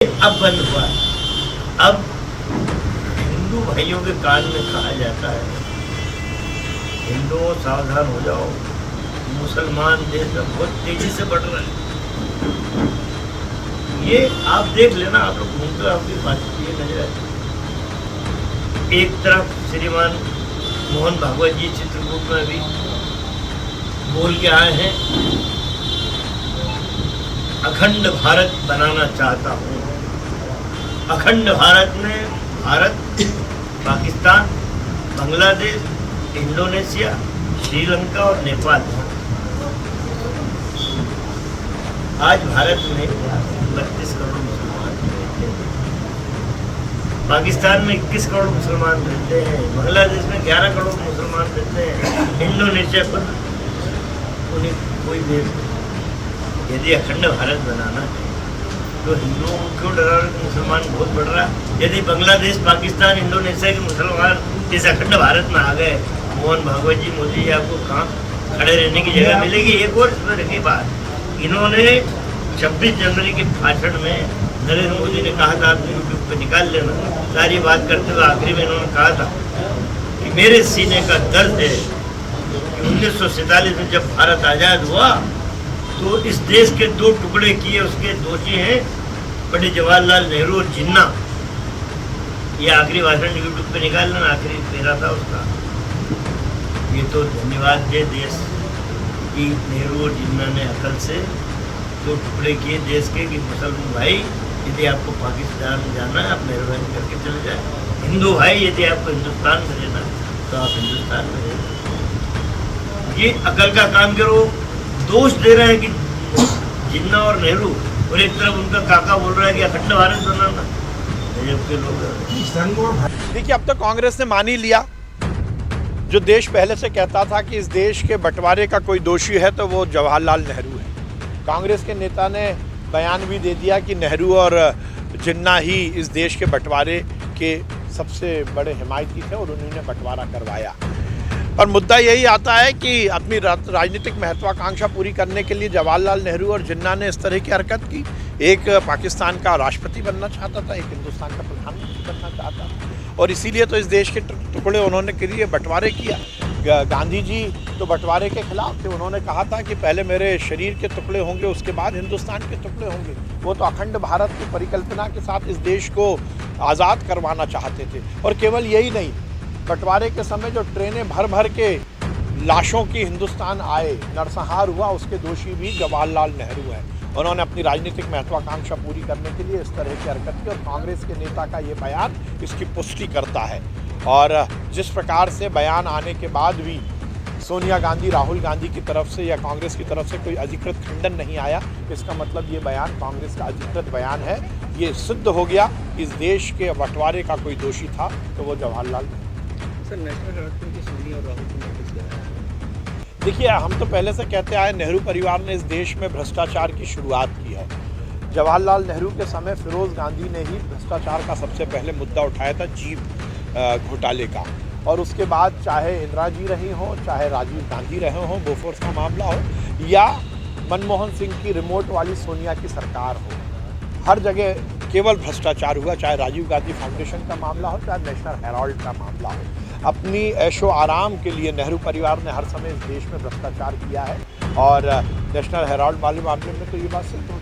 अब बंद हुआ। अब हिंदू भाइयों के कान में कहा जाता है, हिंदुओं सावधान हो जाओ, मुसलमान देश में बहुत तेजी से बढ़ रहा है। ये आप देख लेना, आप लोग घूमकर आपकी बात ये नजर आती। एक तरफ श्रीमान मोहन भागवत जी चित्रकूट में अभी बोल के आए हैं, अखंड भारत बनाना चाहता हूँ। अखंड भारत में भारत, पाकिस्तान, बांग्लादेश, इंडोनेशिया, श्रीलंका और नेपाल। आज भारत में 32 करोड़ मुसलमान रहते हैं, पाकिस्तान में 21 करोड़ मुसलमान रहते हैं, बांग्लादेश में 11 करोड़ मुसलमान रहते हैं, इंडोनेशिया पर उन्हें कोई देश। यदि अखंड भारत बनाना है तो हिंदुओं को क्यों डरा रहे कि मुसलमान बहुत बढ़ रहा है? यदि बांग्लादेश, पाकिस्तान, इंडोनेशिया के मुसलमान इस अखंड भारत में आ गए, मोहन भागवत जी, मोदी जी, आपको कहाँ खड़े रहने की जगह मिलेगी? एक और इसमें रखी बात, इन्होंने 26 जनवरी के भाषण में नरेंद्र मोदी ने कहा था, आप यूट्यूब पे निकाल लेना, सारी बात करते हुए आखिरी में इन्होंने कहा था कि मेरे सीने का दर्द है कि 1947 में जब भारत आज़ाद हुआ तो इस देश के 2 टुकड़े किए उसके दोषी हैं पंडित जवाहरलाल नेहरू और जिन्ना। ये आखिरी भाषण यूट्यूब पे निकाल लेना, आखिरी पेरा था उसका। ये तो धन्यवाद दे देश की, नेहरू और जिन्ना ने अकल से 2 टुकड़े किए देश के कि मुसलमान भाई यदि आपको पाकिस्तान जाना है आप मेहरबानी करके चले जाए, हिंदू भाई यदि आपको हिंदुस्तान में रहना तो आप हिंदुस्तान में रहना। ये अकल का काम करो। दोष दे रहे हैं कि जिन्ना और नेहरू, और एक तरफ उनका काका बोल रहा है कि अखंड भारत बनाना। देखिए, अब तक कांग्रेस ने मान ही लिया, जो देश पहले से कहता था कि इस देश के बंटवारे का कोई दोषी है तो वो जवाहरलाल नेहरू है। कांग्रेस के नेता ने बयान भी दे दिया कि नेहरू और जिन्ना ही इस देश के बंटवारे के सबसे बड़े हिमायती थे और उन्होंने बंटवारा करवाया। पर मुद्दा यही आता है कि अपनी राजनीतिक महत्वाकांक्षा पूरी करने के लिए जवाहरलाल नेहरू और जिन्ना ने इस तरह की हरकत की। एक पाकिस्तान का राष्ट्रपति बनना चाहता था, एक हिंदुस्तान का प्रधानमंत्री बनना चाहता था, और इसीलिए तो इस देश के टुकड़े उन्होंने के लिए बंटवारे किया। गांधी जी तो बंटवारे के खिलाफ थे, उन्होंने कहा था कि पहले मेरे शरीर के टुकड़े होंगे, उसके बाद हिंदुस्तान के टुकड़े होंगे। वो तो अखंड भारत की परिकल्पना के साथ इस देश को आज़ाद करवाना चाहते थे। और केवल यही नहीं, बंटवारे के समय जो ट्रेनें भर भर के लाशों की हिंदुस्तान आए, नरसंहार हुआ, उसके दोषी भी जवाहरलाल नेहरू हैं। उन्होंने अपनी राजनीतिक महत्वाकांक्षा पूरी करने के लिए इस तरह की हरकत की, और कांग्रेस के नेता का ये बयान इसकी पुष्टि करता है। और जिस प्रकार से बयान आने के बाद भी सोनिया गांधी, राहुल गांधी की तरफ से या कांग्रेस की तरफ से कोई अधिकृत खंडन नहीं आया, इसका मतलब ये बयान कांग्रेस का अधिकृत बयान है। ये सिद्ध हो गया इस देश के बंटवारे का कोई दोषी था तो वो जवाहरलाल नेहरू। नेशनल हेराल्ड की सोनिया और राहुल को नोटिस दिया है। देखिए, हम तो पहले से कहते आए, नेहरू परिवार ने इस देश में भ्रष्टाचार की शुरुआत की है। जवाहरलाल नेहरू के समय फिरोज गांधी ने ही भ्रष्टाचार का सबसे पहले मुद्दा उठाया था, जीप घोटाले का। और उसके बाद चाहे इंदिरा जी रही हों, चाहे राजीव गांधी रहे हों, बोफोर्स का मामला हो, या मनमोहन सिंह की रिमोट वाली सोनिया की सरकार हो, हर जगह केवल भ्रष्टाचार हुआ। चाहे राजीव गांधी फाउंडेशन का मामला हो, चाहे नेशनल हेराल्ड का मामला हो। अपनी ऐशो आराम के लिए नेहरू परिवार ने हर समय इस देश में भ्रष्टाचार किया है, और नेशनल हेराल्ड वाले मामले में तो ये बात सिद्ध हो